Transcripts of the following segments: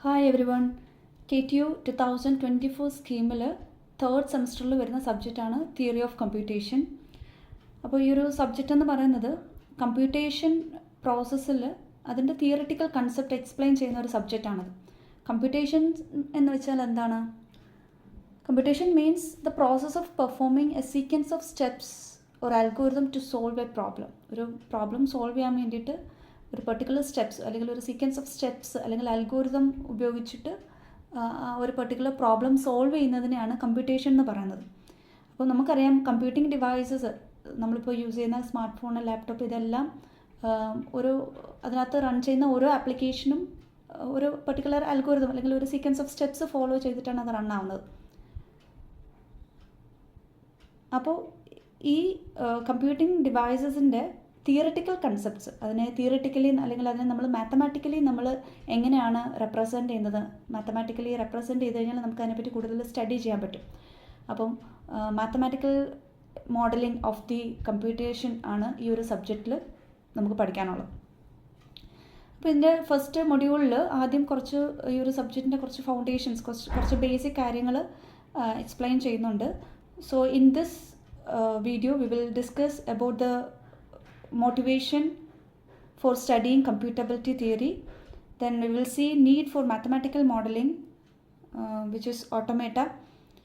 Hi every one. KTU 2024 സ്കീമിൽ third സെമസ്റ്ററിൽ വരുന്ന സബ്ജക്റ്റാണ് തിയറി ഓഫ് കമ്പ്യൂട്ടേഷൻ. അപ്പോൾ ഈ ഒരു സബ്ജക്റ്റ് എന്ന് പറയുന്നത് കമ്പ്യൂട്ടേഷൻ പ്രോസസ്സിൽ അതിൻ്റെ തിയറിറ്റിക്കൽ കൺസെപ്റ്റ് എക്സ്പ്ലെയിൻ ചെയ്യുന്ന ഒരു സബ്ജക്റ്റാണത്. കമ്പ്യൂട്ടേഷൻ എന്ന് വെച്ചാൽ എന്താണ്? Computation means the process of performing a sequence of steps ഒരു algorithm to solve a problem. ഒരു പ്രോബ്ലം സോൾവ് ചെയ്യാൻ വേണ്ടിയിട്ട് ഒരു പെർട്ടിക്കുലർ സ്റ്റെപ്സ് അല്ലെങ്കിൽ ഒരു സീക്വൻസ് ഓഫ് സ്റ്റെപ്സ് അല്ലെങ്കിൽ അൽഗോരിതം ഉപയോഗിച്ചിട്ട് ഒരു പെർട്ടിക്കുലർ പ്രോബ്ലം സോൾവ് ചെയ്യുന്നതിനെയാണ് കമ്പ്യൂട്ടേഷൻ എന്ന് പറയുന്നത്. അപ്പോൾ നമുക്കറിയാം കമ്പ്യൂട്ടിംഗ് ഡിവൈസസ് നമ്മളിപ്പോൾ യൂസ് ചെയ്യുന്ന സ്മാർട്ട് ഫോൺ, ലാപ്ടോപ്പ്, ഇതെല്ലാം അതിനകത്ത് റൺ ചെയ്യുന്ന ഓരോ ആപ്ലിക്കേഷനും ഒരു പെർട്ടിക്കുലർ അൽഗോരിതം അല്ലെങ്കിൽ ഒരു സീക്വൻസ് ഓഫ് സ്റ്റെപ്സ് ഫോളോ ചെയ്തിട്ടാണ് അത് റൺ ആവുന്നത്. അപ്പോൾ ഈ കമ്പ്യൂട്ടിംഗ് ഡിവൈസസിൻ്റെ തിയറിറ്റിക്കൽ കൺസെപ്റ്റ്സ്, അതിനെ തിയറിറ്റിക്കലി അല്ലെങ്കിൽ അതിനെ നമ്മൾ മാത്തമാറ്റിക്കലി നമ്മൾ എങ്ങനെയാണ് റെപ്രസെൻറ്റ് ചെയ്യുന്നത്, മാത്തമാറ്റിക്കലി റെപ്രസെൻറ്റ് ചെയ്ത് കഴിഞ്ഞാൽ നമുക്ക് അതിനെപ്പറ്റി കൂടുതൽ സ്റ്റഡി ചെയ്യാൻ പറ്റും. അപ്പം mathematical modelling of the computation ആണ് ഈ ഒരു സബ്ജക്റ്റിൽ നമുക്ക് പഠിക്കാനുള്ളത്. അപ്പോൾ ഇതിൻ്റെ ഫസ്റ്റ് മൊഡ്യൂളിൽ ആദ്യം കുറച്ച് ഈ ഒരു സബ്ജക്റ്റിൻ്റെ കുറച്ച് ഫൗണ്ടേഷൻസ്, കുറച്ച് ബേസിക് കാര്യങ്ങൾ എക്സ്പ്ലെയിൻ ചെയ്യുന്നുണ്ട്. So in this video we will discuss about the motivation for studying computability theory. Then we will see need for mathematical modeling, which is automata.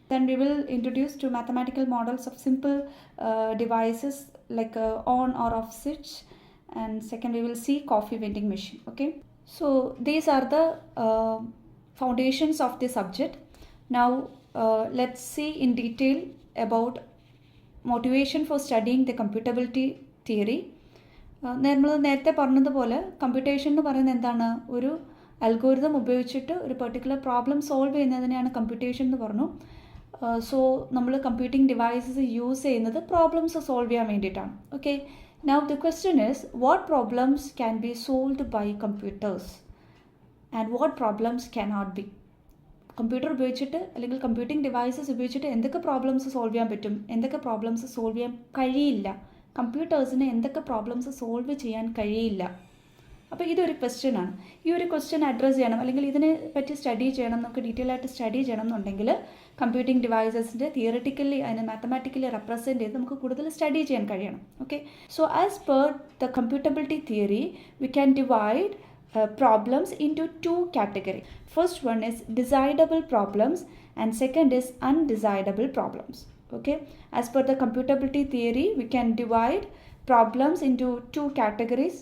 Then we will introduce to mathematical models of simple devices like on or off switch. And second, we will see coffee vending machine. Okay, so these are the foundations of the subject. Now let's see in detail about motivation for studying the computability theory. നമ്മൾ നേരത്തെ പറഞ്ഞതുപോലെ computation എന്ന് പറയുന്നത് എന്താണ്? ഒരു algorithm ഉപയോഗിച്ചിട്ട് ഒരു particular problem solve ചെയ്യുന്നതിനെയാണ് കമ്പ്യൂട്ടേഷൻ എന്ന് പറഞ്ഞു. സോ നമ്മൾ കമ്പ്യൂട്ടിംഗ് ഡിവൈസസ് യൂസ് ചെയ്യുന്നത് പ്രോബ്ലംസ് സോൾവ് ചെയ്യാൻ വേണ്ടിയിട്ടാണ്. Okay, now the question is what problems can be solved by computers and what problems cannot be. Computer ഉപയോഗിച്ചിട്ട് അല്ലെങ്കിൽ കമ്പ്യൂട്ടിംഗ് ഡിവൈസസ് ഉപയോഗിച്ചിട്ട് എന്തൊക്കെ പ്രോബ്ലംസ് സോൾവ് ചെയ്യാൻ പറ്റും, എന്തൊക്കെ പ്രോബ്ലംസ് സോൾവ് ചെയ്യാൻ കഴിയില്ല, കമ്പ്യൂട്ടേഴ്സിന് എന്തൊക്കെ പ്രോബ്ലംസ് സോൾവ് ചെയ്യാൻ കഴിയില്ല. അപ്പോൾ ഇതൊരു ക്വസ്റ്റ്യനാണ്. ഈ ഒരു ക്വസ്റ്റ്യൻ അഡ്രസ്സ് ചെയ്യണം അല്ലെങ്കിൽ ഇതിനെ പറ്റി സ്റ്റഡി ചെയ്യണം, നമുക്ക് ഡീറ്റെയിൽ ആയിട്ട് സ്റ്റഡി ചെയ്യണം എന്നുണ്ടെങ്കിൽ കമ്പ്യൂട്ടിംഗ് ഡിവൈസസിൻ്റെ തിയറിറ്റിക്കലി അതിനെ മാത്തമാറ്റിക്കലി റെപ്രസെൻറ്റ് ചെയ്ത് നമുക്ക് കൂടുതൽ സ്റ്റഡി ചെയ്യാൻ കഴിയണം. Okay, so as per the computability theory we can divide problems into two categories. First one is decidable problems and second is undecidable problems. Okay, as per the computability theory we can divide problems into two categories: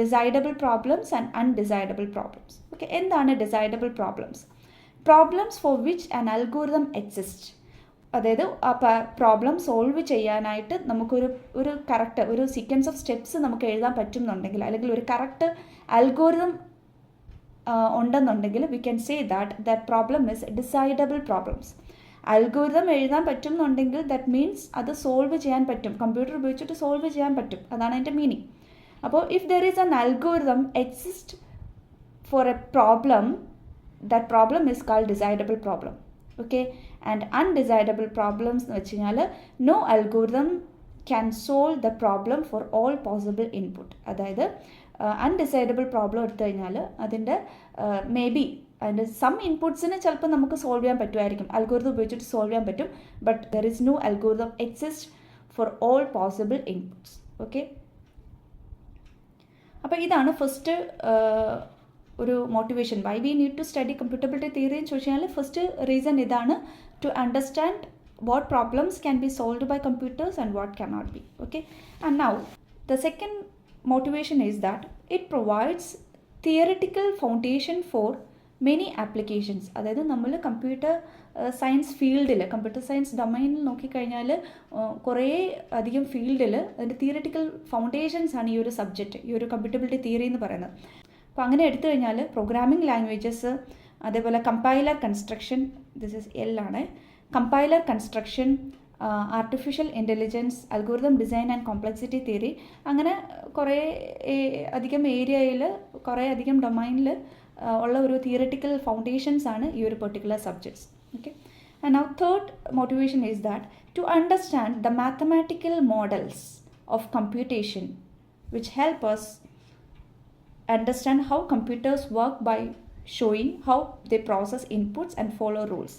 decidable problems and undecidable problems. Okay, എന്താണ് decidable problems? Problems for which an algorithm exists. അതായത് ആ problem solve ചെയ്യാനായിട്ട് നമുക്കൊരു correct ഒരു sequence of steps നമുക്ക് എഴുതാൻ പറ്റുന്നുണ്ടെങ്കിൽ അല്ലെങ്കിൽ ഒരു കറക്റ്റ് അൽഗോരിതം ഉണ്ടെന്നുണ്ടെങ്കിൽ we can say that problem is decidable problems. Algorithm എഴുതാൻ പറ്റുന്നുണ്ടെങ്കിൽ ദാറ്റ് മീൻസ് അത് സോൾവ് ചെയ്യാൻ പറ്റും, കമ്പ്യൂട്ടർ ഉപയോഗിച്ചിട്ട് സോൾവ് ചെയ്യാൻ പറ്റും, അതാണ് അതിൻ്റെ മീനിങ്. അപ്പോൾ if there is an algorithm exist for a problem, that problem is called decidable problem. Okay, and undecidable problems എന്ന് വെച്ച് കഴിഞ്ഞാൽ no algorithm can solve the problem for all possible input. അതായത് undecidable problem എടുത്തു കഴിഞ്ഞാൽ അതിൻ്റെ may be അതിൻ്റെ some ഇൻപുട്സിന് ചിലപ്പോൾ നമുക്ക് സോൾവ് ചെയ്യാൻ പറ്റുമായിരിക്കും, അൽഗോരിതം ഉപയോഗിച്ചിട്ട് സോൾവ് ചെയ്യാൻ പറ്റും, but there is no algorithm exist for all possible inputs. Okay, അപ്പോൾ ഇതാണ് ഫസ്റ്റ് ഒരു motivation why we need to study computability theory എന്ന് ചോദിച്ചാൽ ഫസ്റ്റ് റീസൺ ഇതാണ്, to understand what problems can be solved by computers and what can not be. Okay, and now the second motivation is that it provides theoretical foundation for many applications. അതായത് നമ്മൾ computer science ഫീൽഡിൽ, computer science ഡൊമൈനിൽ നോക്കിക്കഴിഞ്ഞാൽ കുറേ അധികം ഫീൽഡിൽ അതിൻ്റെ theoretical foundations ആണ് ഈ ഒരു സബ്ജക്റ്റ്, ഈ ഒരു കമ്പ്യൂട്ടബിലിറ്റി തിയറി എന്ന് പറയുന്നത്. അപ്പോൾ അങ്ങനെ എടുത്തു കഴിഞ്ഞാൽ പ്രോഗ്രാമിംഗ് ലാംഗ്വേജസ്, അതേപോലെ compiler construction, this is L ആണ്, compiler construction, artificial intelligence, algorithm design and complexity theory, അങ്ങനെ കുറേ അധികം ഏരിയയിൽ കുറേ അധികം ഡൊമൈനിൽ ഉള്ള ഒരു തിയറിറ്റിക്കൽ ഫൗണ്ടേഷൻസ് ആണ് ഈ ഒരു particular subjects. Okay, and now third motivation is that to understand the mathematical models of computation which help us understand how computers work by showing how they process inputs and follow rules.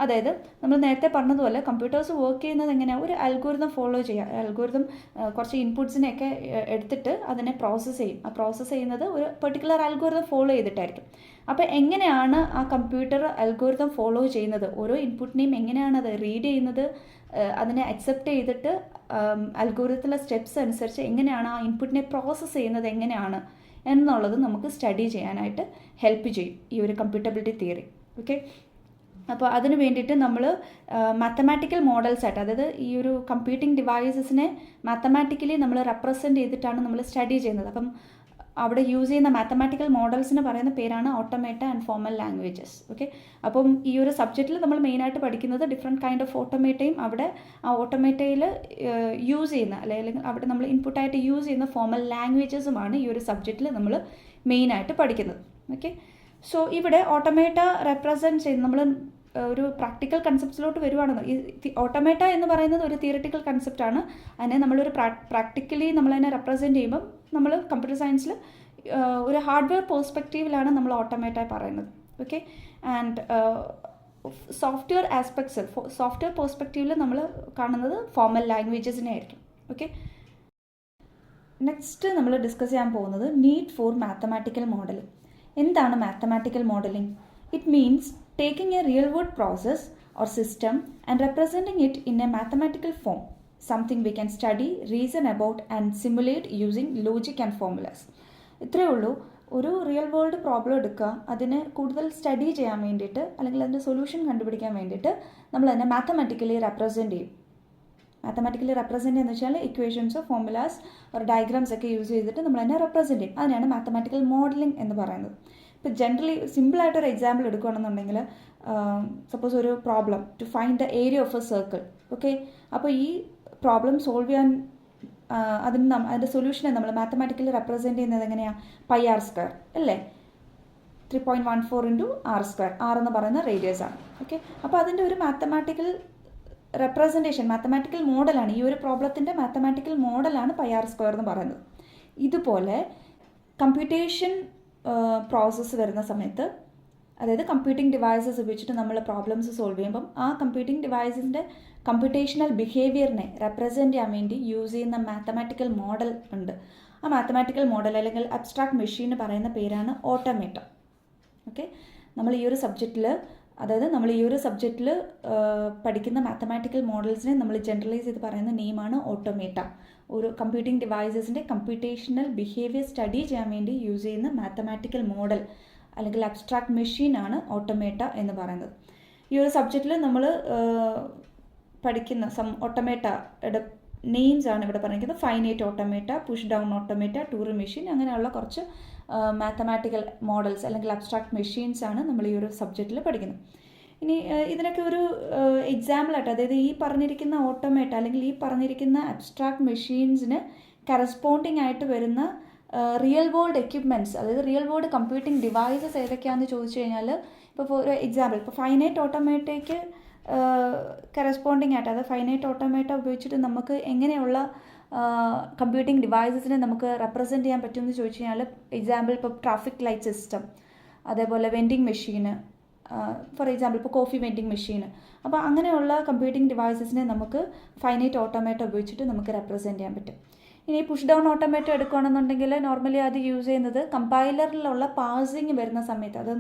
അതായത് നമ്മൾ നേരത്തെ പറഞ്ഞതുപോലെ computers work ചെയ്യുന്നത് എങ്ങനെയാണ്, ഒരു algorithm follow ചെയ്യുക. Algorithm കുറച്ച് ഇൻപുട്സിനെയൊക്കെ എടുത്തിട്ട് അതിനെ പ്രോസസ്സ് ചെയ്യും. ആ പ്രോസസ്സ് ചെയ്യുന്നത് ഒരു പെർട്ടിക്കുലർ അൽഗോരിതം ഫോളോ ചെയ്തിട്ടായിരിക്കും. അപ്പോൾ എങ്ങനെയാണ് ആ കമ്പ്യൂട്ടർ അൽഗോരിതം ഫോളോ ചെയ്യുന്നത്, ഓരോ ഇൻപുട്ടിനെയും എങ്ങനെയാണ് അത് റീഡ് ചെയ്യുന്നത്, അതിനെ അക്സെപ്റ്റ് ചെയ്തിട്ട് അൽഗോരിതത്തിലെ സ്റ്റെപ്സ് അനുസരിച്ച് എങ്ങനെയാണ് ആ ഇൻപുട്ടിനെ പ്രോസസ്സ് ചെയ്യുന്നത് എങ്ങനെയാണ് എന്നുള്ളത് നമുക്ക് സ്റ്റഡി ചെയ്യാനായിട്ട് ഹെൽപ്പ് ചെയ്യും ഈ ഒരു കമ്പ്യൂട്ടബിലിറ്റി തിയറി. ഓക്കെ, അപ്പോൾ അതിന് വേണ്ടിയിട്ട് നമ്മൾ മാത്തമാറ്റിക്കൽ മോഡൽസ് ആയിട്ട്, അതായത് ഈ ഒരു കമ്പ്യൂട്ടിംഗ് ഡിവൈസസിനെ മാത്തമാറ്റിക്കലി നമ്മൾ റെപ്രസെൻറ്റ് ചെയ്തിട്ടാണ് നമ്മൾ സ്റ്റഡി ചെയ്യുന്നത്. അപ്പം അവിടെ യൂസ് ചെയ്യുന്ന മാത്തമാറ്റിക്കൽ മോഡൽസിന് പറയുന്ന പേരാണ് ഓട്ടോമേറ്റ ആൻഡ് ഫോർമൽ ലാംഗ്വേജസ്. ഓക്കെ, അപ്പം ഈ ഒരു സബ്ജക്റ്റിൽ നമ്മൾ മെയിനായിട്ട് പഠിക്കുന്നത് ഡിഫറെൻറ്റ് കൈൻഡ് ഓഫ് ഓട്ടോമേറ്റയും അവിടെ ആ ഓട്ടോമേറ്റയിൽ യൂസ് ചെയ്യുന്ന അല്ലെങ്കിൽ അവിടെ നമ്മൾ ഇൻപുട്ടായിട്ട് യൂസ് ചെയ്യുന്ന ഫോർമൽ ലാംഗ്വേജസുമാണ് ഈ ഒരു സബ്ജക്റ്റിൽ നമ്മൾ മെയിനായിട്ട് പഠിക്കുന്നത്. ഓക്കെ, സോ ഇവിടെ ഓട്ടോമേറ്റ റെപ്രസെൻറ്റ് ചെയ്യുന്ന നമ്മൾ ഒരു പ്രാക്ടിക്കൽ കൺസെപ്റ്റ്സിലോട്ട് വരുവാണെന്ന്. ഈ ഓട്ടോമേറ്റ എന്ന് പറയുന്നത് ഒരു തിയറിറ്റിക്കൽ കൺസെപ്റ്റാണ്. അതിനെ നമ്മളൊരു പ്രാക്ടിക്കലി നമ്മളതിനെ റെപ്രസെൻറ്റ് ചെയ്യുമ്പം നമ്മൾ കമ്പ്യൂട്ടർ സയൻസിൽ ഒരു ഹാർഡ്വെയർ പേഴ്സ്പെക്റ്റീവിലാണ് നമ്മൾ ഓട്ടോമേറ്റ പറയുന്നത്. Okay, and software aspects, software പേഴ്സ്പെക്റ്റീവിൽ നമ്മൾ കാണുന്നത് ഫോർമൽ ലാംഗ്വേജസിനെ ആയിരിക്കും. ഓക്കെ, നെക്സ്റ്റ് നമ്മൾ ഡിസ്കസ് ചെയ്യാൻ പോകുന്നത് നീഡ് ഫോർ മാത്തമാറ്റിക്കൽ മോഡലിംഗ്. എന്താണ് mathematical modelling? It means taking a real world process or system and representing it in a mathematical form, something we can study, reason about and simulate using logic and formulas. ഇത്രയേ ഉള്ളൂ. ഒരു real world problem എടുക്കുക, അതിനെ കൂടുതൽ study ചെയ്യാൻ വേണ്ടിയിട്ട് അല്ലെങ്കിൽ അതിൻ്റെ സൊല്യൂഷൻ കണ്ടുപിടിക്കാൻ വേണ്ടിയിട്ട് നമ്മൾ അതിനെ മാത്തമാറ്റിക്കലി റെപ്രസെൻറ്റ് ചെയ്യും. മാത്തമാറ്റിക്കലി റെപ്രസെൻറ്റ് ചെയ്യുന്ന വെച്ചാൽ ഇക്വേഷൻസോ ഫോർമുലാസ് ഒരു ഡയഗ്രാംസ് ഒക്കെ യൂസ് ചെയ്തിട്ട് നമ്മൾ അതിനെ റെപ്രസെൻറ്റ് ചെയ്യും. അതിനാണ് മാത്തമാറ്റിക്കൽ മോഡലിംഗ് എന്ന് പറയുന്നത്. ഇപ്പോൾ ജനറലി സിമ്പിളായിട്ടൊരു എക്സാമ്പിൾ എടുക്കുകയാണെന്നുണ്ടെങ്കിൽ, സപ്പോസ് ഒരു problem to find the area of a circle. Okay, അപ്പോൾ ഈ പ്രോബ്ലം സോൾവ് ചെയ്യാൻ അതിൻ്റെ സൊല്യൂഷനെ നമ്മൾ മാത്തമാറ്റിക്കലി റെപ്രസെൻറ്റ് ചെയ്യുന്നത് എങ്ങനെയാണ്? πr² അല്ലേ, 3.14 ഇൻറ്റു r². r എന്ന് പറയുന്ന റേഡിയസ് ആണ്. ഓക്കെ, അപ്പോൾ അതിൻ്റെ ഒരു മാത്തമാറ്റിക്കൽ റെപ്രസെൻറ്റേഷൻ, മാത്തമാറ്റിക്കൽ മോഡലാണ്. ഈ ഒരു പ്രോബ്ലത്തിൻ്റെ മാത്തമാറ്റിക്കൽ മോഡലാണ് πr² എന്ന് പറയുന്നത്. ഇതുപോലെ കമ്പ്യൂട്ടേഷൻ പ്രോസസ്സ് വരുന്ന സമയത്ത്, അതായത് കമ്പ്യൂട്ടിംഗ് ഡിവൈസസ് ഉപയോഗിച്ചിട്ട് നമ്മൾ പ്രോബ്ലംസ് സോൾവ് ചെയ്യുമ്പം ആ കമ്പ്യൂട്ടിംഗ് ഡിവൈസസിൻ്റെ കമ്പ്യൂട്ടേഷണൽ ബിഹേവിയറിനെ റെപ്രസെൻറ്റ് ചെയ്യാൻ വേണ്ടി യൂസ് ചെയ്യുന്ന മാത്തമാറ്റിക്കൽ മോഡൽ ഉണ്ട്. ആ മാത്തമാറ്റിക്കൽ മോഡൽ അല്ലെങ്കിൽ അബ്സ്ട്രാക്ട് മെഷീൻ പറയുന്ന പേരാണ് ഓട്ടോമേറ്റ. ഓക്കെ, നമ്മൾ ഈ ഒരു സബ്ജക്റ്റിൽ പഠിക്കുന്ന മാത്തമാറ്റിക്കൽ മോഡൽസിനെ നമ്മൾ ജനറലൈസ് ചെയ്ത് പറയുന്ന നെയിമാണ് ഓട്ടോമേറ്റ. ഒരു കമ്പ്യൂട്ടിംഗ് ഡിവൈസസിൻ്റെ കമ്പ്യൂട്ടേഷണൽ ബിഹേവിയർ സ്റ്റഡി ചെയ്യാൻ വേണ്ടി യൂസ് ചെയ്യുന്ന മാത്തമാറ്റിക്കൽ മോഡൽ അല്ലെങ്കിൽ അബ്സ്ട്രാക്ട് മെഷീനാണ് ഓട്ടോമേറ്റ എന്ന് പറയുന്നത്. ഈ ഒരു സബ്ജക്റ്റിൽ നമ്മൾ പഠിക്കുന്ന ഓട്ടോമേറ്റയുടെ നെയിംസ് ആണ് ഇവിടെ പറഞ്ഞിരിക്കുന്നത്. Finite ഓട്ടോമേറ്റ, push down ഓട്ടോമേറ്റ, touring machine, അങ്ങനെയുള്ള കുറച്ച് മാത്തമാറ്റിക്കൽ മോഡൽസ് അല്ലെങ്കിൽ അബ്സ്ട്രാക്ട് മെഷീൻസ് ആണ് നമ്മൾ ഈ ഒരു സബ്ജക്റ്റിൽ പഠിക്കുന്നത്. ഇനി ഇതിനൊക്കെ ഒരു എക്സാമ്പിളായിട്ട്, അതായത് ഈ പറഞ്ഞിരിക്കുന്ന ഓട്ടോമേറ്റ അല്ലെങ്കിൽ ഈ പറഞ്ഞിരിക്കുന്ന അബ്സ്ട്രാക്ട് മെഷീൻസിന് കറസ്പോണ്ടിങ് ആയിട്ട് വരുന്ന റിയൽ വേൾഡ് എക്യുപ്മെൻറ്റ്സ്, അതായത് റിയൽ വേൾഡ് കമ്പ്യൂട്ടിംഗ് ഡിവൈസസ് ഏതൊക്കെയാണെന്ന് ചോദിച്ചു കഴിഞ്ഞാൽ, ഇപ്പോൾ ഒരു എക്സാമ്പിൾ, ഇപ്പോൾ ഫൈനൈറ്റ് ഓട്ടോമേറ്റയ്ക്ക് കറസ്പോണ്ടിങ് ആയിട്ട്, അതായത് ഫൈനൈറ്റ് ഓട്ടോമേറ്റ ഉപയോഗിച്ചിട്ട് നമുക്ക് എങ്ങനെയുള്ള കമ്പ്യൂട്ടിംഗ് ഡിവൈസസിനെ നമുക്ക് റെപ്രസെൻറ്റ് ചെയ്യാൻ പറ്റുമെന്ന് ചോദിച്ചു കഴിഞ്ഞാൽ, എക്സാമ്പിൾ ഇപ്പോൾ ട്രാഫിക് ലൈറ്റ് സിസ്റ്റം, അതേപോലെ വെൻഡിങ് മെഷീന്, ഫോർ എക്സാമ്പിൾ ഇപ്പോൾ കോഫി വെൻഡിങ് മെഷീന്. അപ്പോൾ അങ്ങനെയുള്ള കമ്പ്യൂട്ടിംഗ് ഡിവൈസസിനെ നമുക്ക് ഫൈനൈറ്റ് ഓട്ടോമേറ്റ ഉപയോഗിച്ചിട്ട് നമുക്ക് റെപ്രസെൻറ്റ് ചെയ്യാൻ പറ്റും. ഇനി പുഷ് ഡൗൺ ഓട്ടോമേറ്റ എടുക്കുകയാണെന്നുണ്ടെങ്കിൽ നോർമലി അത് യൂസ് ചെയ്യുന്നത് കമ്പൈലറിലുള്ള പാസിങ് വരുന്ന സമയത്ത്.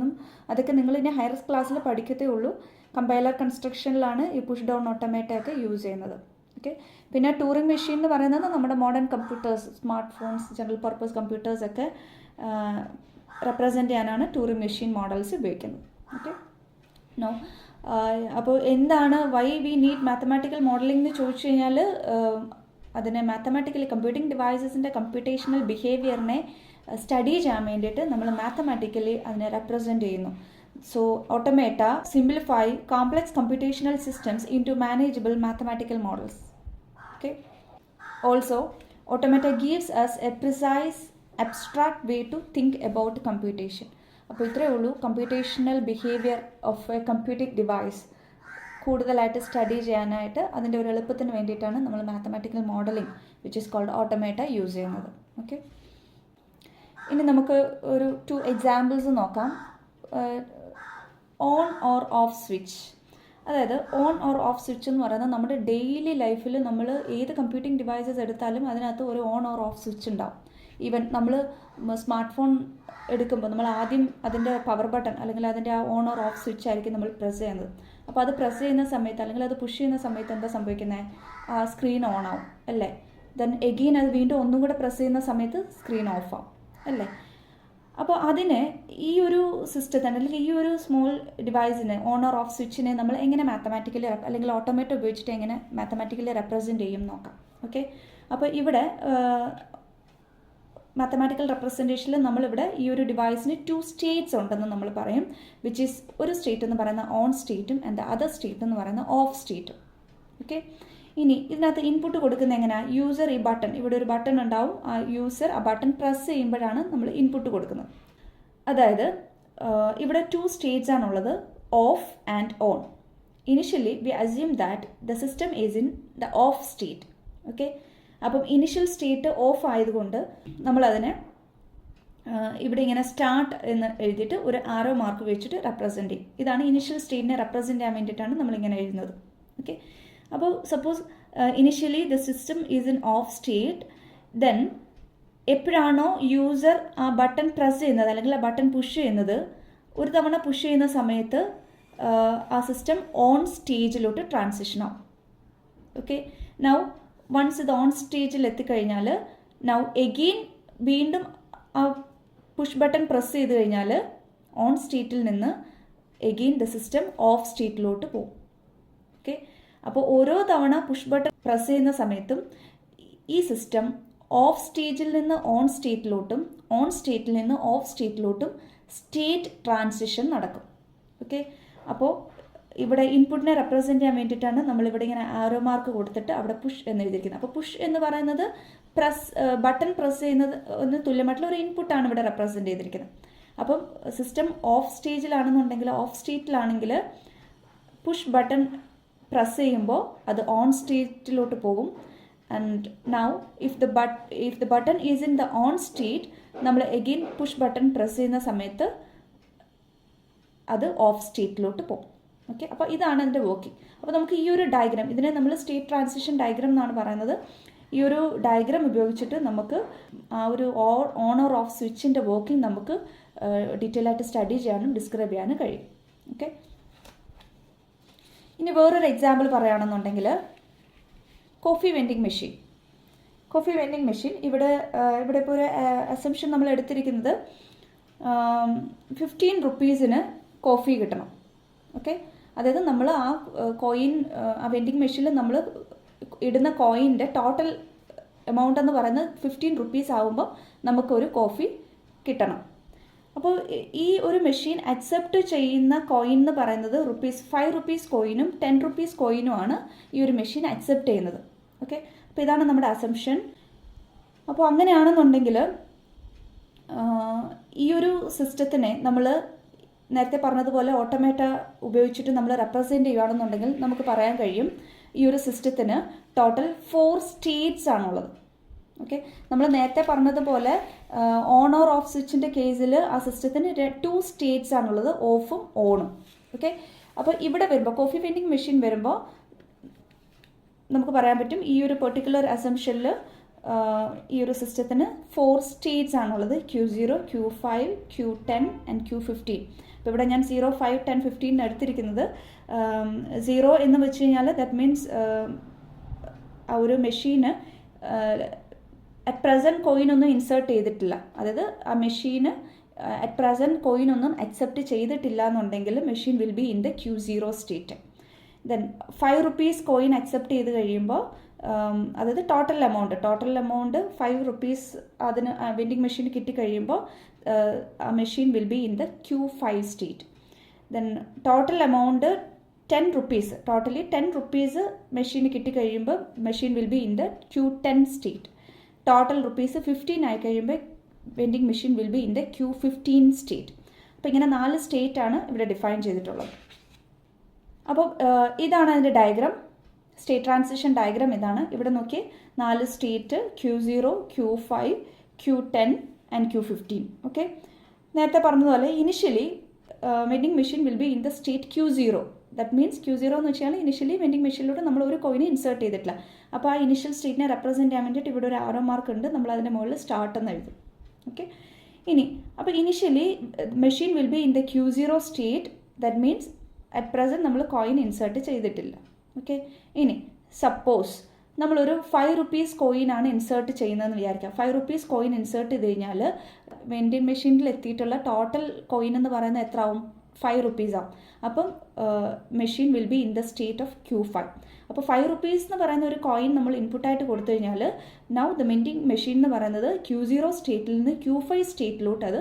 അതൊക്കെ നിങ്ങൾ ഇനി ഹയർ ക്ലാസ്സിൽ പഠിക്കത്തേ ഉള്ളൂ. കമ്പൈലർ കൺസ്ട്രക്ഷനിലാണ് ഈ പുഷ് ഡൗൺ ഓട്ടോമേറ്റയൊക്കെ യൂസ് ചെയ്യുന്നത്. ഓക്കെ, പിന്നെ ടൂറിംഗ് മെഷീൻ എന്ന് പറയുന്നത് നമ്മുടെ modern computers, smart phones, general purpose കമ്പ്യൂട്ടേഴ്സൊക്കെ റെപ്രസെൻറ്റ് ചെയ്യാനാണ് ടൂറിംഗ് മെഷീൻ മോഡൽസ് ഉപയോഗിക്കുന്നത്. ഓക്കെ, നോ, അപ്പോൾ എന്താണ് why we need mathematical modeling എന്ന് ചോദിച്ചു കഴിഞ്ഞാൽ, അതിനെ മാത്തമാറ്റിക്കലി കമ്പ്യൂട്ടിംഗ് ഡിവൈസസിൻ്റെ കമ്പ്യൂട്ടേഷണൽ ബിഹേവിയറിനെ സ്റ്റഡി ചെയ്യാൻ വേണ്ടിയിട്ട് നമ്മൾ മാത്തമാറ്റിക്കലി അതിനെ റെപ്രസെൻറ്റ് ചെയ്യുന്നു. So automata simplify complex computational systems into manageable mathematical models. Okay. Also, automata gives us a precise, abstract way to think about computation. അപ്പോൾ ഇത്രയേ ഉള്ളൂ computational behaviour of a computing device കൂടുതലായിട്ട് study ചെയ്യാനായിട്ട് അതിൻ്റെ ഒരു എളുപ്പത്തിന് വേണ്ടിയിട്ടാണ് നമ്മൾ mathematical modelling which is called automata use ചെയ്യുന്നത്. ഓക്കെ, ഇനി നമുക്ക് ഒരു 2 എക്സാമ്പിൾസ് നോക്കാം. On or off switch. അതായത് ഓൺ ഓർ ഓഫ് സ്വിച്ച് എന്ന് പറയുന്നത് നമ്മുടെ ഡെയിലി ലൈഫിൽ നമ്മൾ ഏത് കമ്പ്യൂട്ടിംഗ് ഡിവൈസസ് എടുത്താലും അതിനകത്ത് ഒരു ഓൺ ഓർ ഓഫ് സ്വിച്ച് ഉണ്ടാവും. ഈവൻ നമ്മൾ സ്മാർട്ട് ഫോൺ എടുക്കുമ്പോൾ നമ്മൾ ആദ്യം അതിൻ്റെ പവർ ബട്ടൺ അല്ലെങ്കിൽ അതിൻ്റെ ആ ഓൺ ഓർ ഓഫ് സ്വിച്ച് ആയിരിക്കും നമ്മൾ പ്രസ് ചെയ്യുന്നത്. അപ്പോൾ അത് പ്രസ് ചെയ്യുന്ന സമയത്ത് അല്ലെങ്കിൽ അത് പുഷ് ചെയ്യുന്ന സമയത്ത് എന്താ സംഭവിക്കുന്നത്? ആ സ്ക്രീൻ ഓൺ ആവും അല്ലേ. ദെൻ എഗെയിൻ അത് വീണ്ടും ഒന്നും കൂടെ പ്രസ് ചെയ്യുന്ന സമയത്ത് സ്ക്രീൻ ഓഫ് ആവും അല്ലേ. അപ്പോൾ അതിന് ഈ ഒരു സിസ്റ്റത്തിന് അല്ലെങ്കിൽ ഈ ഒരു സ്മോൾ ഡിവൈസിന് ഓൺ ഓർ ഓഫ് സ്വിച്ചിനെ നമ്മൾ എങ്ങനെ മാത്തമാറ്റിക്കലി അല്ലെങ്കിൽ ഓട്ടോമേറ്റ് ഉപയോഗിച്ചിട്ട് എങ്ങനെ മാത്തമാറ്റിക്കലി റെപ്രസെൻറ്റ് ചെയ്യും നോക്കാം. ഓക്കെ, അപ്പോൾ ഇവിടെ മാത്തമാറ്റിക്കൽ റെപ്രസെൻറ്റേഷനിൽ നമ്മളിവിടെ ഈ ഒരു ഡിവൈസിന് 2 സ്റ്റേറ്റ്സ് ഉണ്ടെന്ന് നമ്മൾ പറയും. വിച്ച് ഈസ് ഒരു സ്റ്റേറ്റ് എന്ന് പറയുന്ന ഓൺ സ്റ്റേറ്റും ആൻഡ് ദ അതർ സ്റ്റേറ്റ് എന്ന് പറയുന്ന ഓഫ് സ്റ്റേറ്റും. ഓക്കെ, ഇനി ഇതിനകത്ത് ഇൻപുട്ട് കൊടുക്കുന്നത് എങ്ങനെയാണ്? യൂസർ ഈ ബട്ടൺ, ഇവിടെ ഒരു ബട്ടൺ ഉണ്ടാവും. ആ യൂസർ ആ ബട്ടൺ പ്രസ് ചെയ്യുമ്പോഴാണ് നമ്മൾ ഇൻപുട്ട് കൊടുക്കുന്നത്. അതായത് ഇവിടെ 2 സ്റ്റേറ്റ്സ് ആണുള്ളത്, of and on. Initially V assume that the system is in the of state. Okay, അപ്പം ഇനിഷ്യൽ സ്റ്റേറ്റ് ഓഫ് ആയതുകൊണ്ട് നമ്മളതിനെ ഇവിടെ ഇങ്ങനെ സ്റ്റാർട്ട് എന്ന് എഴുതിയിട്ട് ഒരു ആരോ മാർക്ക് വെച്ചിട്ട് റെപ്രസെൻറ്റ് ചെയ്യും. ഇതാണ് ഇനിഷ്യൽ സ്റ്റേറ്റിനെ റെപ്രസെൻറ്റ് ചെയ്യാൻ വേണ്ടിയിട്ടാണ് നമ്മളിങ്ങനെ എഴുതുന്നത്. ഓക്കെ, അപ്പോൾ suppose initially the system is in of state, then എപ്പോഴാണോ യൂസർ ആ ബട്ടൺ പ്രസ് ചെയ്യുന്നത് അല്ലെങ്കിൽ ആ ബട്ടൺ പുഷ് ചെയ്യുന്നത്, ഒരു തവണ പുഷ് ചെയ്യുന്ന സമയത്ത് ആ സിസ്റ്റം ഓൺ സ്റ്റേജിലോട്ട് ട്രാൻസിഷൻ ആവും. ഓക്കെ, നൗ വൺസ് ഇത് ഓൺ സ്റ്റേജിൽ എത്തിക്കഴിഞ്ഞാൽ നൗ എഗെയിൻ വീണ്ടും ആ പുഷ് ബട്ടൺ പ്രസ് ചെയ്ത് കഴിഞ്ഞാൽ ഓൺ സ്റ്റേറ്റിൽ നിന്ന് എഗെയിൻ ദ സിസ്റ്റം ഓഫ് സ്റ്റേറ്റിലോട്ട് പോകും. ഓക്കെ, അപ്പോൾ ഓരോ തവണ പുഷ് ബട്ടൺ പ്രസ് ചെയ്യുന്ന സമയത്തും ഈ സിസ്റ്റം ഓഫ് സ്റ്റേജിൽ നിന്ന് ഓൺ സ്റ്റേറ്റിലോട്ടും ഓൺ സ്റ്റേറ്റിൽ നിന്ന് ഓഫ് സ്റ്റേറ്റിലോട്ടും സ്റ്റേറ്റ് ട്രാൻസിഷൻ നടക്കും. ഓക്കെ, അപ്പോൾ ഇവിടെ ഇൻപുട്ടിനെ റെപ്രസെൻറ്റ് ചെയ്യാൻ വേണ്ടിയിട്ടാണ് നമ്മളിവിടെ ഇങ്ങനെ ആരോ മാർക്ക് കൊടുത്തിട്ട് അവിടെ പുഷ് എന്ന് എഴുതിയിരിക്കുന്നത്. അപ്പോൾ പുഷ് എന്ന് പറയുന്നത് ബട്ടൺ പ്രസ് ചെയ്യുന്നത് തുല്യമായിട്ടുള്ള ഒരു ഇൻപുട്ടാണ് ഇവിടെ റെപ്രസെൻറ്റ് ചെയ്തിരിക്കുന്നത്. അപ്പം സിസ്റ്റം ഓഫ് സ്റ്റേജിലാണെന്നുണ്ടെങ്കിൽ ഓഫ് സ്റ്റേറ്റിലാണെങ്കിൽ പുഷ് ബട്ടൺ പ്രസ് ചെയ്യുമ്പോൾ അത് ഓൺ സ്റ്റേറ്റിലോട്ട് പോകും. And now if the button is in the on state, നമ്മൾ എഗെയിൻ പുഷ് ബട്ടൺ പ്രസ് ചെയ്യുന്ന സമയത്ത് അത് ഓഫ് സ്റ്റേറ്റിലോട്ട് പോകും. ഓക്കെ, അപ്പോൾ ഇതാണ് അതിൻ്റെ വർക്കിംഗ്. അപ്പോൾ നമുക്ക് ഈ ഒരു ഡയഗ്രാം, ഇതിനെ നമ്മൾ സ്റ്റേറ്റ് ട്രാൻസിഷൻ ഡയഗ്രാം എന്നാണ് പറയുന്നത്. ഈ ഒരു ഡയഗ്രാം ഉപയോഗിച്ചിട്ട് നമുക്ക് ആ ഒരു ഓൺ ഓർ ഓഫ് സ്വിച്ചിൻ്റെ വർക്കിംഗ് നമുക്ക് ഡീറ്റെയിൽ ആയിട്ട് സ്റ്റഡി ചെയ്യാനും ഡിസ്ക്രൈബ് ചെയ്യാനും കഴിയും. ഓക്കെ, ഇനി വേറൊരു എക്സാമ്പിൾ പറയുകയാണെന്നുണ്ടെങ്കിൽ coffee vending machine. Coffee vending machine ഇവിടെ ഇപ്പോൾ ഒരു അസംഷൻ നമ്മൾ എടുത്തിരിക്കുന്നത് 15 റുപ്പീസിന് കോഫി കിട്ടണം. ഓക്കെ, അതായത് നമ്മൾ ആ കോയിൻ ആ വെൻഡിങ് മെഷീനിൽ നമ്മൾ ഇടുന്ന കോയിൻ്റെ ടോട്ടൽ എമൗണ്ട് എന്ന് പറയുന്നത് 15 റുപ്പീസ് ആകുമ്പോൾ നമുക്കൊരു കോഫി കിട്ടണം. അപ്പോൾ ഈ ഒരു മെഷീൻ അക്സെപ്റ്റ് ചെയ്യുന്ന കോയിൻ എന്ന് പറയുന്നത് 5 റുപ്പീസ് കോയിനും 10 റുപ്പീസ് കോയിനുമാണ് ഈ ഒരു മെഷീൻ അക്സെപ്റ്റ് ചെയ്യുന്നത്. ഓക്കെ, അപ്പോൾ ഇതാണ് നമ്മുടെ അസംഷൻ. അപ്പോൾ അങ്ങനെയാണെന്നുണ്ടെങ്കിൽ ഈ ഒരു സിസ്റ്റത്തിനെ നമ്മൾ നേരത്തെ പറഞ്ഞതുപോലെ ഓട്ടോമേറ്റ ഉപയോഗിച്ചിട്ട് നമ്മൾ റെപ്രസെൻറ്റ് ചെയ്യുകയാണെന്നുണ്ടെങ്കിൽ നമുക്ക് പറയാൻ കഴിയും ഈ ഒരു സിസ്റ്റത്തിന് ടോട്ടൽ 4 സ്റ്റേറ്റ്സ് ആണുള്ളത്. ഓക്കെ, നമ്മൾ നേരത്തെ പറഞ്ഞതുപോലെ ഓൺ ഓർ ഓഫ് സ്വിച്ചിൻ്റെ കേസിൽ ആ സിസ്റ്റത്തിന് 2 സ്റ്റേറ്റ്സ് ആണുള്ളത്, ഓഫും ഓണും. ഓക്കെ, അപ്പോൾ ഇവിടെ വരുമ്പോൾ കോഫി വെൻഡിങ് മെഷീൻ വരുമ്പോൾ നമുക്ക് പറയാൻ പറ്റും ഈ ഒരു പെർട്ടിക്കുലർ അസംഷനിൽ ഈ ഒരു സിസ്റ്റത്തിന് 4 സ്റ്റേറ്റ്സ് ആണുള്ളത്, Q0, Q5, Q10 and Q15. അപ്പോൾ ഇവിടെ ഞാൻ 0, 5, 10, 15 എടുത്തിരിക്കുന്നത് 0 എന്ന് വെച്ച് കഴിഞ്ഞാൽ ദാറ്റ് മീൻസ് ആ ഒരു മെഷീന് അറ്റ് പ്രസൻറ്റ് കോയിനൊന്നും ഇൻസേർട്ട് ചെയ്തിട്ടില്ല. അതായത് ആ മെഷീന് അറ്റ് പ്രസൻറ്റ് കോയിനൊന്നും അക്സെപ്റ്റ് ചെയ്തിട്ടില്ല എന്നുണ്ടെങ്കിൽ machine will be in the Q0 state. Then 5 rupees coin accept ചെയ്ത് കഴിയുമ്പോൾ അതായത് ടോട്ടൽ എമൗണ്ട് 5 റുപ്പീസ് അതിന് വെൻഡിങ് മെഷീന് കിട്ടിക്കഴിയുമ്പോൾ ആ machine will be in the Q5 state. Then total amount 10 rupees, totally 10 rupees മെഷീന് കിട്ടിക്കഴിയുമ്പോൾ machine will be in the Q10 state. Total rupees 15 ആയി കഴിയുമ്പോൾ vending machine will be in the Q15 state. അപ്പോൾ ഇങ്ങനെ 4 സ്റ്റേറ്റാണ് ഇവിടെ ഡിഫൈൻ ചെയ്തിട്ടുള്ളത്. അപ്പോൾ ഇതാണ് അതിൻ്റെ ഡയഗ്രാം, സ്റ്റേറ്റ് ട്രാൻസിഷൻ ഡയഗ്രാം ഇതാണ്. ഇവിടെ നോക്കി 4 state, Q0, Q5, Q10 and Q15. Okay, നേരത്തെ പറഞ്ഞതുപോലെ initially vending machine will be in the state Q0. That means Q0 എന്ന് വെച്ചാൽ ഇനിഷ്യലി വെൻഡിങ് മെഷീനിലൂടെ നമ്മൾ ഒരു കോയിനെ ഇൻസേർട്ട് ചെയ്തിട്ടില്ല. അപ്പോൾ ആ ഇനിഷ്യൽ സ്റ്റേറ്റിനെ റെപ്രസെൻറ്റ് ചെയ്യാൻ വേണ്ടിയിട്ട് ഇവിടെ ഒരു ആരോ മാർക്ക് ഉണ്ട്, നമ്മൾ അതിൻ്റെ മുകളിൽ സ്റ്റാർട്ട് എന്ന് എഴുതും. ഓക്കെ, ഇനി അപ്പോൾ initially machine will be in the Q0 state. That means at present നമ്മൾ കോയിൻ ഇൻസേർട്ട് ചെയ്തിട്ടില്ല. ഓക്കെ, ഇനി സപ്പോസ് നമ്മളൊരു 5 റുപ്പീസ് കോയിനാണ് ഇൻസേർട്ട് ചെയ്യുന്നതെന്ന് വിചാരിക്കാം. 5 റുപ്പീസ് കോയിൻ ഇൻസേർട്ട് ചെയ്ത് കഴിഞ്ഞാൽ വെൻഡിങ് മെഷീനിൽ എത്തിയിട്ടുള്ള ടോട്ടൽ കോയിൻ എന്ന് പറയുന്നത് എത്ര ആവും? 5 റുപ്പീസ് ആവും. അപ്പം machine will be in the state of Q5. അപ്പോൾ 5 റുപ്പീസ് എന്ന് പറയുന്ന ഒരു കോയിൻ നമ്മൾ ഇൻപുട്ടായിട്ട് കൊടുത്തു കഴിഞ്ഞാൽ നൗ ദ വെൻഡിങ് മെഷീൻ എന്ന് പറയുന്നത് Q0 സ്റ്റേറ്റിൽ നിന്ന് Q5 സ്റ്റേറ്റിലോട്ട് അത്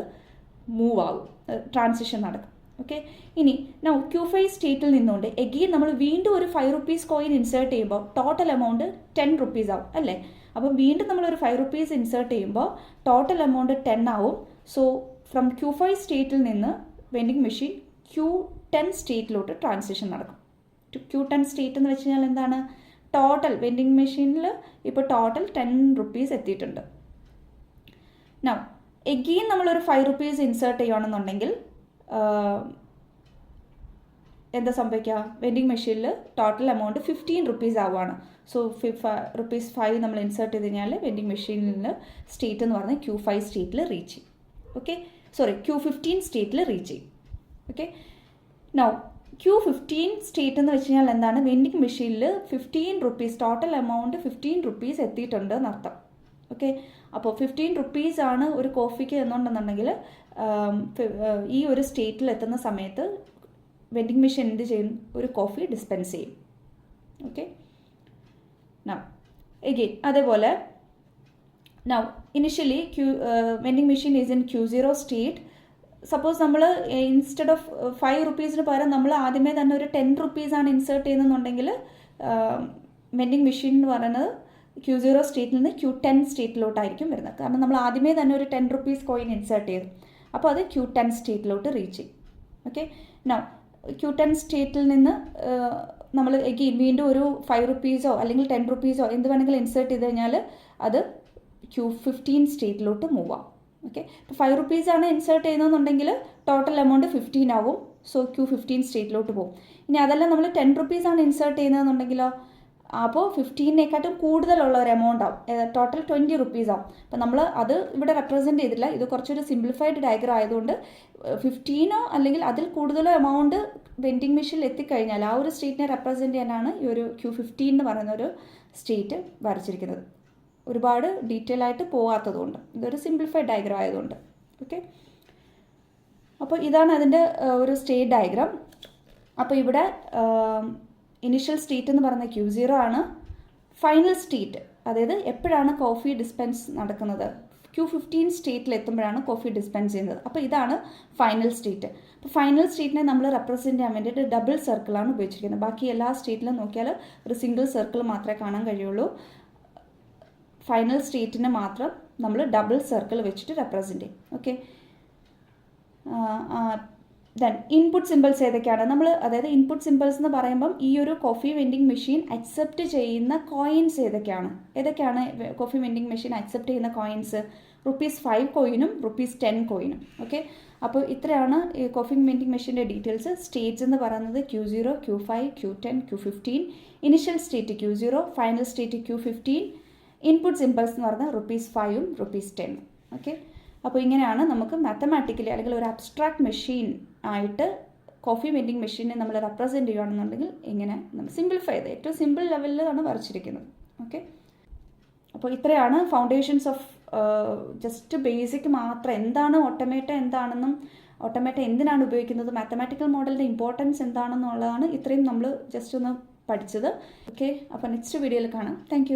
മൂവ് ആവും, ട്രാൻസിഷൻ നടക്കും. ഓക്കെ, ഇനി നൗ Q5 സ്റ്റേറ്റിൽ നിന്നുകൊണ്ട് എഗെയിൻ നമ്മൾ വീണ്ടും ഒരു 5 റുപ്പീസ് കോയിൻ ഇൻസേർട്ട് ചെയ്യുമ്പോൾ ടോട്ടൽ എമൗണ്ട് 10 റുപ്പീസ് ആവും അല്ലേ? അപ്പം വീണ്ടും നമ്മളൊരു 5 റുപ്പീസ് ഇൻസേർട്ട് ചെയ്യുമ്പോൾ ടോട്ടൽ എമൗണ്ട് 10 ആവും. സോ ഫ്രം Q5 സ്റ്റേറ്റിൽ നിന്ന് വെൻഡിങ് മെഷീൻ Q10 സ്റ്റേറ്റിലോട്ട് ട്രാൻസിഷൻ നടക്കും. Q10 സ്റ്റേറ്റ് എന്ന് വെച്ച് കഴിഞ്ഞാൽ എന്താണ്? ടോട്ടൽ വെൻഡിങ് മെഷീനിൽ ഇപ്പോൾ ടോട്ടൽ 10 റുപ്പീസ് എത്തിയിട്ടുണ്ട്. നൗ എഗെയിൻ നമ്മളൊരു 5 റുപ്പീസ് ഇൻസേർട്ട് ചെയ്യുകയാണെന്നുണ്ടെങ്കിൽ എന്താ സംഭവിക്കുക? വെൻഡിങ് മെഷീനിൽ ടോട്ടൽ എമൗണ്ട് 15 റുപ്പീസ് ആവുകയാണ്. സോ ₹5 നമ്മൾ ഇൻസേർട്ട് ചെയ്ത് കഴിഞ്ഞാൽ വെൻഡിങ് മെഷീനിൽ സ്റ്റേറ്റ് എന്ന് പറഞ്ഞാൽ Q5 സ്റ്റേറ്റിൽ റീച്ച് ചെയ്യും. ഓക്കെ, Q15 സ്റ്റേറ്റിൽ റീച്ച് ചെയ്യും. ഓക്കെ, നൗ Q15 സ്റ്റേറ്റ് എന്ന് വെച്ച് കഴിഞ്ഞാൽ എന്താണ്? വെൻഡിങ് മെഷീനിൽ 15 റുപ്പീസ് ടോട്ടൽ എമൗണ്ട് 15 റുപ്പീസ് എത്തിയിട്ടുണ്ട് എന്നർത്ഥം. ഓക്കെ, അപ്പോൾ 15 റുപ്പീസ് ആണ് ഒരു കോഫിക്ക് എന്നുണ്ടെന്നുണ്ടെങ്കിൽ ഈ ഒരു സ്റ്റേറ്റിൽ എത്തുന്ന സമയത്ത് വെൻഡിങ് മെഷീൻ എന്ത് ചെയ്യും? ഒരു കോഫി ഡിസ്പെൻസ് ചെയ്യും. ഓക്കെ, നൗ എഗെയിൻ അതേപോലെ now initially vending machine is in Q0 state. Suppose നമ്മൾ ഇൻസ്റ്റെഡ് ഓഫ് 5 റുപ്പീസിന് പകരം നമ്മൾ ആദ്യമേ തന്നെ ഒരു 10 റുപ്പീസാണ് ഇൻസേർട്ട് ചെയ്യുന്നുണ്ടെങ്കിൽ വെൻഡിങ് മെഷീൻ എന്ന് പറയുന്നത് Q0 സ്റ്റേറ്റിൽ നിന്ന് Q10 സ്റ്റേറ്റിലോട്ടായിരിക്കും വരുന്നത്. കാരണം നമ്മൾ ആദ്യമേ തന്നെ ഒരു 10 റുപ്പീസ് കോയിൻ ഇൻസേർട്ട് ചെയ്തു. അപ്പോൾ അത് Q10 സ്റ്റേറ്റിലോട്ട് റീച്ച് ചെയ്യും. ഓക്കെ, നൗ Q10 സ്റ്റേറ്റിൽ നിന്ന് നമ്മൾ എഗെയിൻ വീണ്ടും ഒരു 5 റുപ്പീസോ അല്ലെങ്കിൽ 10 റുപ്പീസോ എന്ത് വേണമെങ്കിലും ഇൻസേർട്ട് ചെയ്ത് കഴിഞ്ഞാൽ അത് Q15 സ്റ്റേറ്റിലോട്ട് മൂവ് ആവും. ഓക്കെ, ഇപ്പോൾ 5 റുപ്പീസാണ് ഇൻസേർട്ട് ചെയ്യുന്നതെന്നുണ്ടെങ്കിൽ ടോട്ടൽ എമൗണ്ട് 15 ആവും. സോ Q15 സ്റ്റേറ്റിലോട്ട് പോകും. ഇനി അതല്ല നമ്മൾ 10 റുപ്പീസാണ് ഇൻസേർട്ട് ചെയ്യുന്നതെന്നുണ്ടെങ്കിലോ അപ്പോൾ 15നേക്കാട്ടും കൂടുതലുള്ള ഒരു എമൗണ്ട് ആവും, ടോട്ടൽ 20 റുപ്പീസ് ആവും. അപ്പോൾ നമ്മൾ അത് ഇവിടെ റെപ്രസെൻറ്റ് ചെയ്തില്ല, ഇത് കുറച്ചൊരു സിംപ്ലിഫൈഡ് ഡയഗ്രം ആയതുകൊണ്ട് 15 അല്ലെങ്കിൽ അതിൽ കൂടുതലോ എമൗണ്ട് വെൻഡിങ് മെഷീനിൽ എത്തിക്കഴിഞ്ഞാൽ ആ ഒരു സ്റ്റേറ്റിനെ റെപ്രസെൻറ്റ് ചെയ്യാനാണ് ഈ ഒരു Q15 എന്ന് പറയുന്ന ഒരു സ്റ്റേറ്റ് വരച്ചിരിക്കുന്നത്. ഒരുപാട് ഡീറ്റെയിൽ ആയിട്ട് പോകാത്തതുകൊണ്ട് ഇതൊരു സിംപ്ലിഫൈഡ് ഡയഗ്രം ആയതുകൊണ്ട്. ഓക്കെ, അപ്പോൾ ഇതാണ് അതിൻ്റെ ഒരു ഡയഗ്രം. അപ്പോൾ ഇവിടെ ഇനിഷ്യൽ സ്റ്റേറ്റ് എന്ന് പറയുന്നത് Q0 ആണ്. ഫൈനൽ സ്റ്റേറ്റ് അതായത് എപ്പോഴാണ് കോഫി ഡിസ്പെൻസ് നടക്കുന്നത്? Q15 സ്റ്റേറ്റിൽ എത്തുമ്പോഴാണ് കോഫി ഡിസ്പെൻസ് ചെയ്യുന്നത്. അപ്പോൾ ഇതാണ് ഫൈനൽ സ്റ്റേറ്റ്. അപ്പോൾ ഫൈനൽ സ്റ്റേറ്റിനെ നമ്മൾ റെപ്രസെൻറ്റ് ചെയ്യാൻ വേണ്ടിയിട്ട് ഡബിൾ സർക്കിളാണ് ഉപയോഗിച്ചിരിക്കുന്നത്. ബാക്കി എല്ലാ സ്റ്റേറ്റിലും നോക്കിയാൽ ഒരു സിംഗിൾ സർക്കിൾ മാത്രമേ കാണാൻ കഴിയുള്ളൂ. ഫൈനൽ സ്റ്റേറ്റിനെ മാത്രം നമ്മൾ ഡബിൾ സർക്കിൾ വെച്ചിട്ട് റെപ്രസെൻറ്റ് ചെയ്യും. ഓക്കെ, ദെൻ ഇൻപുട്ട് സിമ്പിൾസ് ഏതൊക്കെയാണ്? നമ്മൾ അതായത് ഇൻപുട്ട് സിമ്പിൾസ് എന്ന് പറയുമ്പം ഈ ഒരു കോഫി വെൻഡിങ് മെഷീൻ അക്സെപ്റ്റ് ചെയ്യുന്ന കോയിൻസ് ഏതൊക്കെയാണ് കോഫി വെൻഡിങ് മെഷീൻ അക്സെപ്റ്റ് ചെയ്യുന്ന കോയിൻസ്? ₹5 കോയിനും ₹10 കോയിനും. ഓക്കെ, അപ്പോൾ ഇത്രയാണ് ഈ കോഫി വെൻഡിങ് മെഷീൻ്റെ ഡീറ്റെയിൽസ്. സ്റ്റേറ്റ്സ് എന്ന് പറയുന്നത് Q0, Q5, Q10, Q15. Initial state Q0, final state Q15. Input symbols എന്ന് പറഞ്ഞാൽ ₹5ഉം ₹10. ഓക്കെ, അപ്പോൾ ഇങ്ങനെയാണ് നമുക്ക് മാത്തമാറ്റിക്കലി അല്ലെങ്കിൽ ഒരു അബ്സ്ട്രാക്ട് മെഷീൻ ആയിട്ട് കോഫി വെൻഡിങ് മെഷീനെ നമ്മൾ റെപ്രസെൻറ്റ് ചെയ്യുകയാണെന്നുണ്ടെങ്കിൽ ഇങ്ങനെ നമ്മൾ സിംപ്ലിഫൈ ചെയ്ത് ഏറ്റവും സിമ്പിൾ ലെവലിലാണ് വരച്ചിരിക്കുന്നത്. ഓക്കെ, അപ്പോൾ ഇത്രയാണ് ഫൗണ്ടേഷൻസ് ഓഫ് ജസ്റ്റ് ബേസിക് മാത്രം. എന്താണ് ഓട്ടോമേറ്റ എന്താണെന്നും ഓട്ടോമേറ്റ എന്തിനാണ് ഉപയോഗിക്കുന്നത്, മാത്തമാറ്റിക്കൽ മോഡലിൻ്റെ ഇമ്പോർട്ടൻസ് എന്താണെന്നുള്ളതാണ് ഇത്രയും നമ്മൾ ജസ്റ്റ് ഒന്ന് പഠിച്ചത്. ഓക്കെ, അപ്പോൾ നെക്സ്റ്റ് വീഡിയോയിൽ കാണാം. താങ്ക്